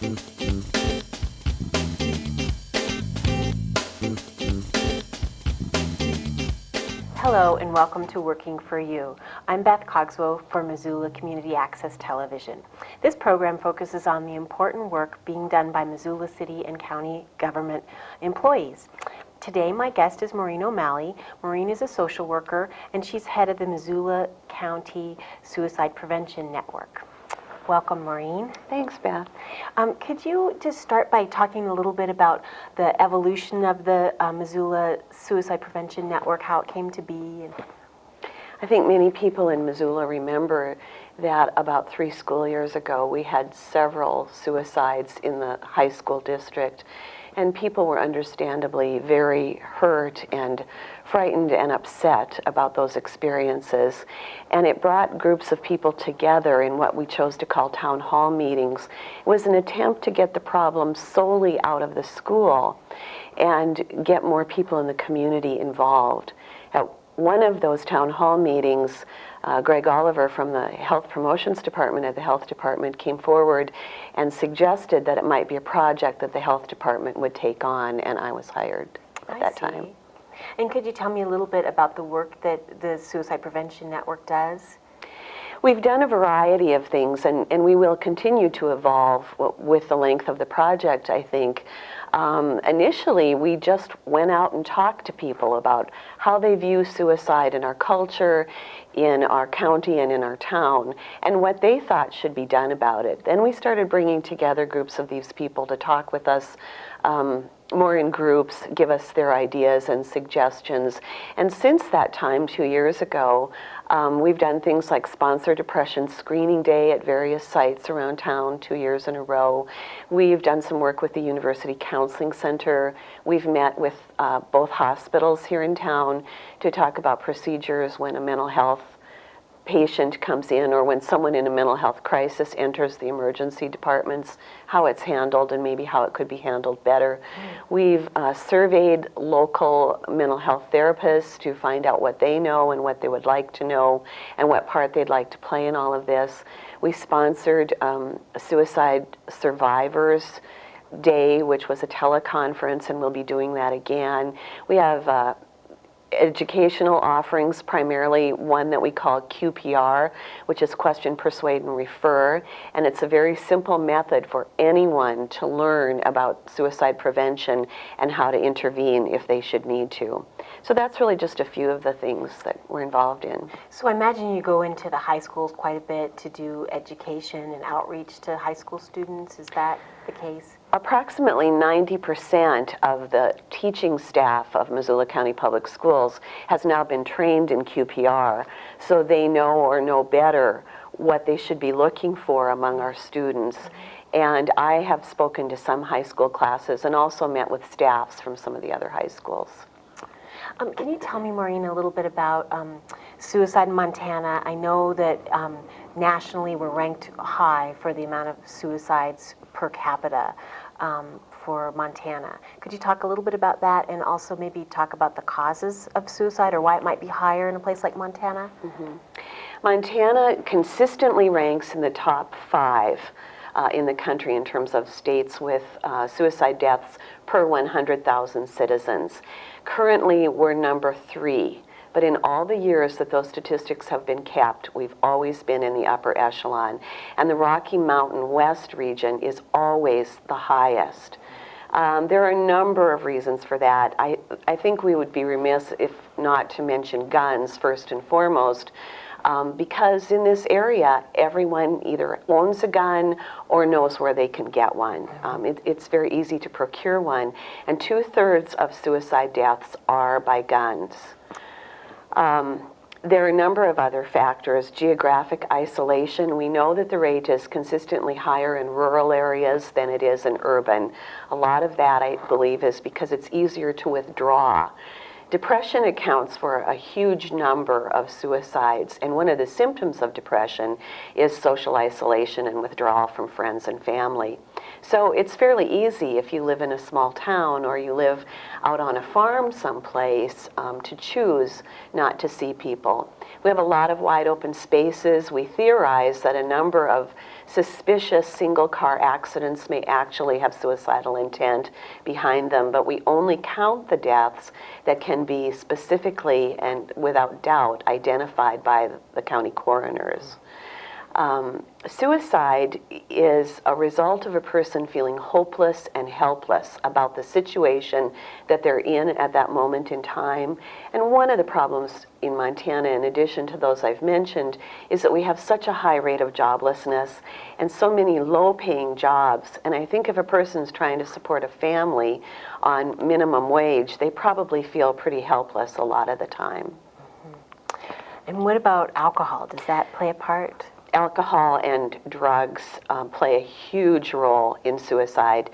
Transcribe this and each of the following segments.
Hello and welcome to Working for You. I'm Beth Cogswell for Missoula Community Access Television. This program focuses on the important work being done by Missoula City and County government employees. Today my guest is Maureen O'Malley. Maureen is a social worker and she's head of the Missoula County Suicide Prevention Network. Welcome, Maureen. Thanks, Beth. Could you just start by talking a little bit about the evolution of the Missoula Suicide Prevention Network, how it came to be? I think many people in Missoula remember that about 3 school years ago we had several suicides in the high school district, and people were understandably very hurt and frightened and upset about those experiences. And it brought groups of people together in what we chose to call town hall meetings. It was an attempt to get the problem solely out of the school and get more people in the community involved. At one of those town hall meetings, Greg Oliver from the Health Promotions Department at the Health Department came forward and suggested that it might be a project that the Health Department would take on, and I was hired at that time. And could you tell me a little bit about the work that the Suicide Prevention Network does? We've done a variety of things, and we will continue to evolve with the length of the project, I think. Initially, we just went out and talked to people about how they view suicide in our culture, in our county, and in our town, and what they thought should be done about it. Then we started bringing together groups of these people to talk with us more in groups, give us their ideas and suggestions. And since that time, 2 years ago, we've done things like sponsor depression screening day at various sites around town 2 years in a row. We've done some work with the University Counseling Center. We've met with both hospitals here in town to talk about procedures when a mental health patient comes in, or when someone in a mental health crisis enters the emergency departments, how it's handled and maybe how it could be handled better. We've surveyed local mental health therapists to find out what they know and what they would like to know and what part they'd like to play in all of this. We sponsored a Suicide Survivors Day, which was a teleconference, and we'll be doing that again. We have educational offerings, primarily one that we call QPR, which is Question, Persuade, and Refer, and it's a very simple method for anyone to learn about suicide prevention and how to intervene if they should need to. So that's really just a few of the things that we're involved in. So I imagine you go into the high schools quite a bit to do education and outreach to high school students. Is that the case? Approximately 90% of the teaching staff of Missoula County Public Schools has now been trained in QPR, so they know or know better what they should be looking for among our students. And I have spoken to some high school classes and also met with staffs from some of the other high schools. Can you tell me, Maureen, a little bit about suicide in Montana? I know that nationally we're ranked high for the amount of suicides per capita for Montana. Could you talk a little bit about that, and also maybe talk about the causes of suicide or why it might be higher in a place like Montana? Montana consistently ranks in the top 5 in the country in terms of states with suicide deaths per 100,000 citizens. Currently, we're number 3. But in all the years that those statistics have been kept, we've always been in the upper echelon. And the Rocky Mountain West region is always the highest. There are a number of reasons for that. I think we would be remiss if not to mention guns first and foremost, because in this area, everyone either owns a gun or knows where they can get one. It's very easy to procure one, and 2/3 of suicide deaths are by guns. There are a number of other factors. Geographic isolation. We know that the rate is consistently higher in rural areas than it is in urban. A lot of that, I believe, is because it's easier to withdraw. Depression accounts for a huge number of suicides, and one of the symptoms of depression is social isolation and withdrawal from friends and family. So it's fairly easy if you live in a small town or you live out on a farm someplace to choose not to see people. We have a lot of wide open spaces. We theorize that a number of suspicious single car accidents may actually have suicidal intent behind them, but we only count the deaths that can be specifically and without doubt identified by the county coroners. Suicide is a result of a person feeling hopeless and helpless about the situation that they're in at that moment in time. And one of the problems in Montana, in addition to those I've mentioned, is that we have such a high rate of joblessness and so many low-paying jobs. And I think if a person's trying to support a family on minimum wage, they probably feel pretty helpless a lot of the time. And what about alcohol? Does that play a part? Alcohol and drugs play a huge role in suicide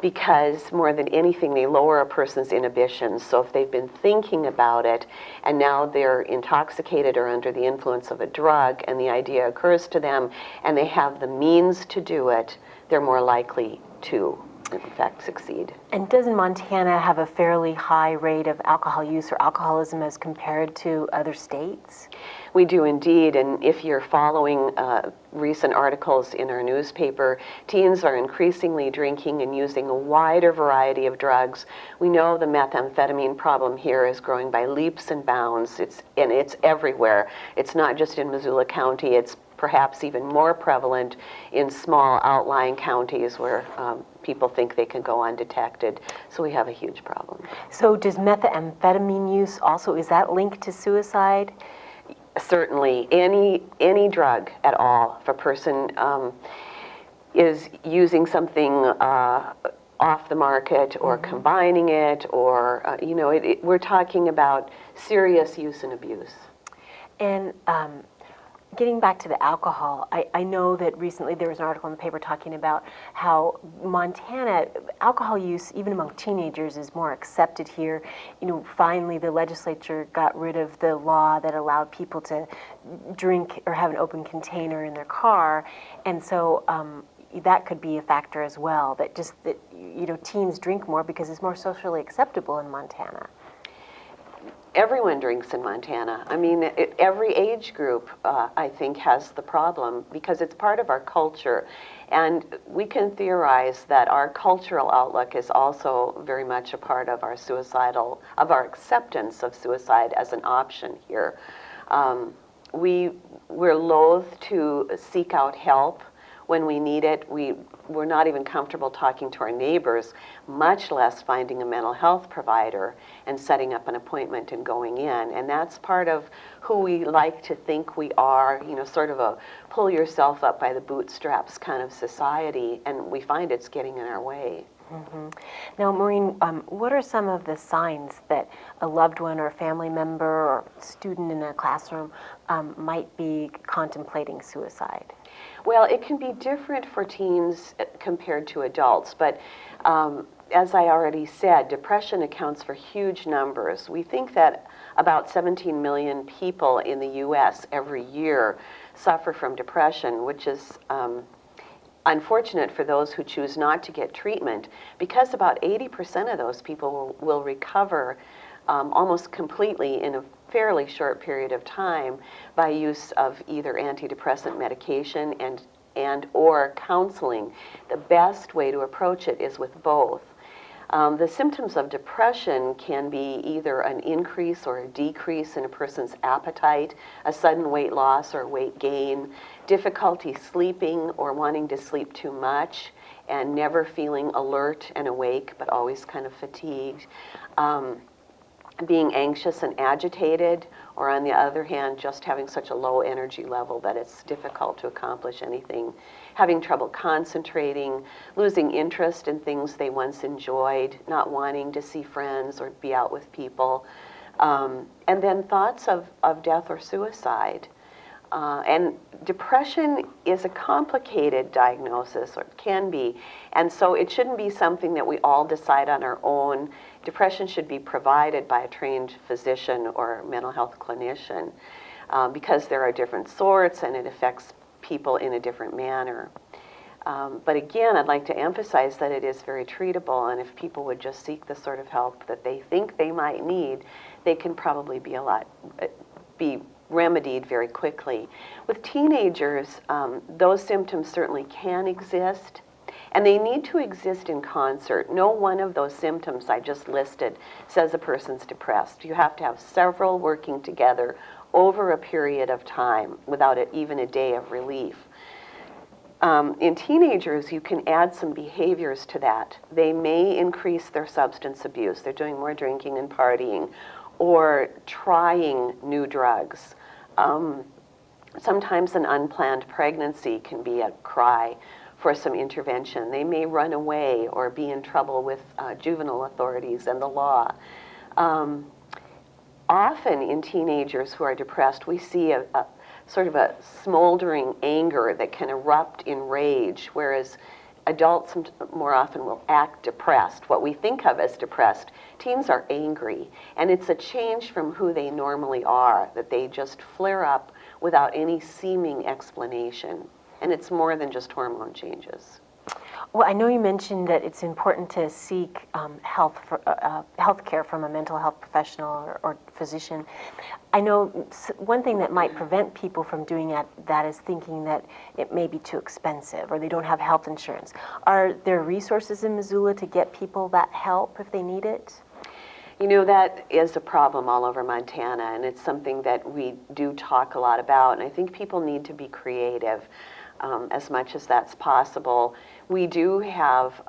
because more than anything they lower a person's inhibitions. So if they've been thinking about it and now they're intoxicated or under the influence of a drug and the idea occurs to them and they have the means to do it, they're more likely to in fact succeed. And doesn't Montana have a fairly high rate of alcohol use or alcoholism as compared to other states? We do indeed, and if you're following recent articles in our newspaper, teens are increasingly drinking and using a wider variety of drugs. We know the methamphetamine problem here is growing by leaps and bounds. It's everywhere. It's not just in Missoula County. It's perhaps even more prevalent in small outlying counties where people think they can go undetected. So we have a huge problem. So does methamphetamine use also, is that linked to suicide? Certainly, any drug at all. If a person is using something off the market or combining it, or we're talking about serious use and abuse. And getting back to the alcohol, I know that recently there was an article in the paper talking about how Montana, alcohol use, even among teenagers, is more accepted here. Finally the legislature got rid of the law that allowed people to drink or have an open container in their car. And so that could be a factor as well, that teens drink more because it's more socially acceptable in Montana. Everyone drinks in Montana. I mean, every age group, I think, has the problem because it's part of our culture. And we can theorize that our cultural outlook is also very much a part of our our acceptance of suicide as an option here. We're loath to seek out help when we need it. We're not even comfortable talking to our neighbors, much less finding a mental health provider and setting up an appointment and going in. And that's part of who we like to think we are, sort of a pull yourself up by the bootstraps kind of society, and we find it's getting in our way. Mm-hmm. Now, Maureen, what are some of the signs that a loved one or a family member or student in a classroom might be contemplating suicide? Well, it can be different for teens compared to adults, but as I already said, depression accounts for huge numbers. We think that about 17 million people in the U.S. every year suffer from depression, which is unfortunate for those who choose not to get treatment, because about 80% of those people will recover almost completely in a fairly short period of time by use of either antidepressant medication and or counseling. The best way to approach it is with both. The symptoms of depression can be either an increase or a decrease in a person's appetite, a sudden weight loss or weight gain, difficulty sleeping or wanting to sleep too much and never feeling alert and awake but always kind of fatigued, being anxious and agitated, or on the other hand, just having such a low energy level that it's difficult to accomplish anything, having trouble concentrating, losing interest in things they once enjoyed, not wanting to see friends or be out with people, and then thoughts of death or suicide. And depression is a complicated diagnosis, or it can be, and so it shouldn't be something that we all decide on our own. Depression should be provided by a trained physician or mental health clinician because there are different sorts and it affects people in a different manner. But again, I'd like to emphasize that it is very treatable, and if people would just seek the sort of help that they think they might need, they can probably be remedied very quickly. With teenagers, those symptoms certainly can exist, and they need to exist in concert. No one of those symptoms I just listed says a person's depressed. You have to have several working together over a period of time without even a day of relief. In teenagers, you can add some behaviors to that. They may increase their substance abuse. They're doing more drinking and partying, or trying new drugs. Sometimes an unplanned pregnancy can be a cry for some intervention. They may run away or be in trouble with juvenile authorities and the law. Often in teenagers who are depressed, we see a sort of a smoldering anger that can erupt in rage, whereas adults more often will act depressed, what we think of as depressed. Teens are angry, and it's a change from who they normally are, that they just flare up without any seeming explanation. And it's more than just hormone changes. Well, I know you mentioned that it's important to seek health care from a mental health professional or physician. I know one thing that might prevent people from doing that is thinking that it may be too expensive or they don't have health insurance. Are there resources in Missoula to get people that help if they need it? You know, that is a problem all over Montana, and it's something that we do talk a lot about, and I think people need to be creative as much as that's possible. We do have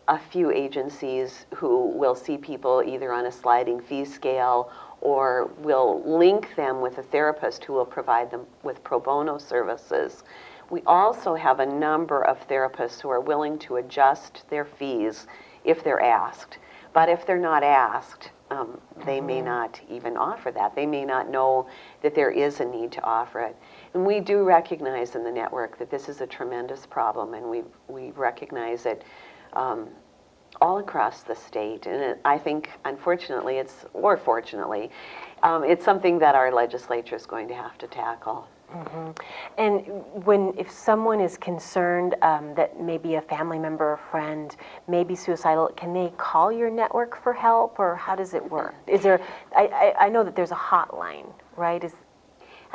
a few agencies who will see people either on a sliding fee scale or will link them with a therapist who will provide them with pro bono services. We also have a number of therapists who are willing to adjust their fees if they're asked. But if they're not asked, they may not even offer that. They may not know that there is a need to offer it. And we do recognize in the network that this is a tremendous problem, and we recognize it all across the state. And I think, unfortunately, or fortunately, it's something that our legislature is going to have to tackle. Mm-hmm. And if someone is concerned that maybe a family member or friend may be suicidal, can they call your network for help, or how does it work? Is there? I know that there's a hotline, right?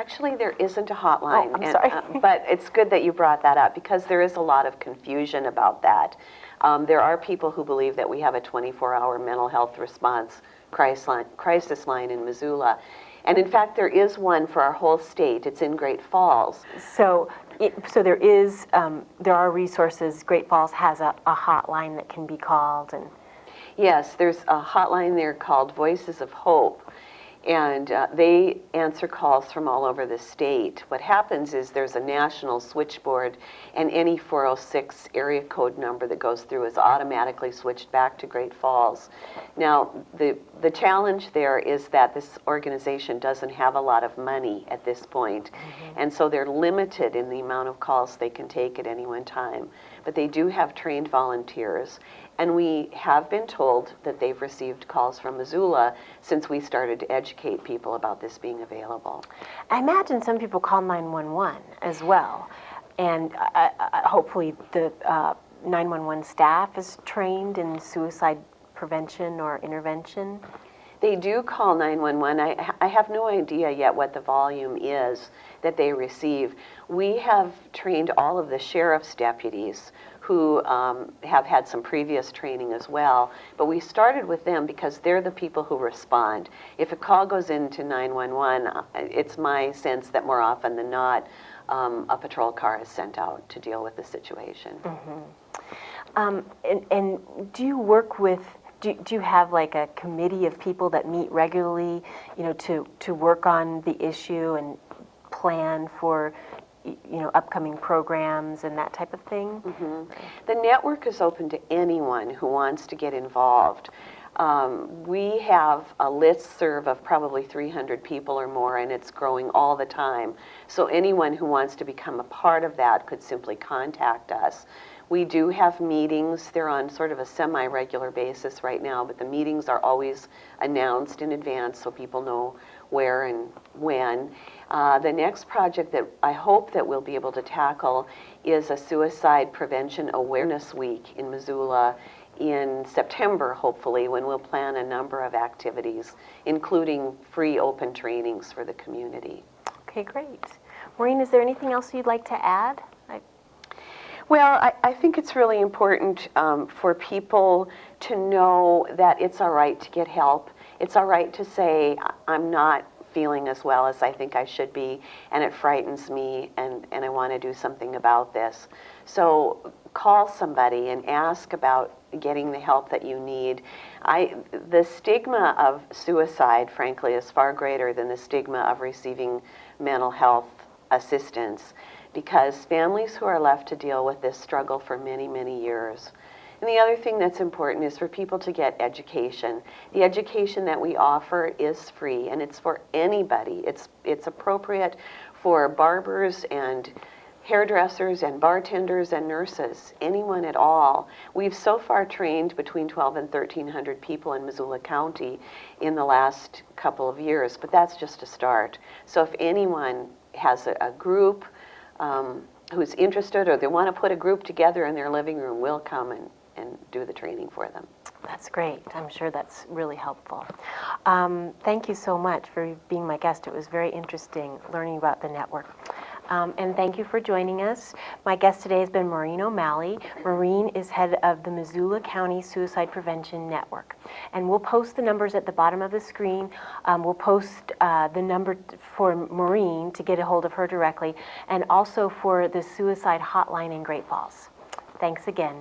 Actually, there isn't a hotline. Oh, I'm sorry. But it's good that you brought that up, because there is a lot of confusion about that. There are people who believe that we have a 24-hour mental health response crisis line in Missoula. And in fact, there is one for our whole state. It's in Great Falls. So there are resources. Great Falls has a hotline that can be called, and yes, there's a hotline there called Voices of Hope, and they answer calls from all over the state. What happens is there's a national switchboard, and any 406 area code number that goes through is automatically switched back to Great Falls. Now, the challenge there is that this organization doesn't have a lot of money at this point, and so they're limited in the amount of calls they can take at any one time. But they do have trained volunteers, and we have been told that they've received calls from Missoula since we started to educate people about this being available. I imagine some people call 911 as well, and hopefully the 911 staff is trained in suicide prevention or intervention. They do call 911. I have no idea yet what the volume is that they receive. We have trained all of the sheriff's deputies who have had some previous training as well, but we started with them because they're the people who respond. If a call goes into 911, it's my sense that more often than not, a patrol car is sent out to deal with the situation. And do you work with, do you have like a committee of people that meet regularly, to work on the issue and plan for upcoming programs and that type of thing? The network is open to anyone who wants to get involved. We have a listserv of probably 300 people or more, and it's growing all the time. So anyone who wants to become a part of that could simply contact us. We do have meetings. They're on sort of a semi-regular basis right now, but the meetings are always announced in advance so people know where and when. The next project that I hope that we'll be able to tackle is a Suicide Prevention Awareness Week in Missoula in September, hopefully, when we'll plan a number of activities, including free open trainings for the community. Okay, great. Maureen, is there anything else you'd like to add? Well, I think it's really important for people to know that it's all right to get help. It's all right to say, I'm not feeling as well as I think I should be, and it frightens me, and I want to do something about this. So call somebody and ask about getting the help that you need. The stigma of suicide, frankly, is far greater than the stigma of receiving mental health assistance, because families who are left to deal with this struggle for many, many years. And the other thing that's important is for people to get education. The education that we offer is free, and it's for anybody. It's appropriate for barbers and hairdressers and bartenders and nurses, anyone at all. We've so far trained between 1,200 and 1,300 people in Missoula County in the last couple of years, but that's just a start. So if anyone has a group who's interested, or they want to put a group together in their living room, we'll come and do the training for them. That's great. I'm sure that's really helpful. Thank you so much for being my guest. It was very interesting learning about the network. And thank you for joining us. My guest today has been Maureen O'Malley. Maureen is head of the Missoula County Suicide Prevention Network. And we'll post the numbers at the bottom of the screen. We'll post the number for Maureen to get a hold of her directly, and also for the suicide hotline in Great Falls. Thanks again.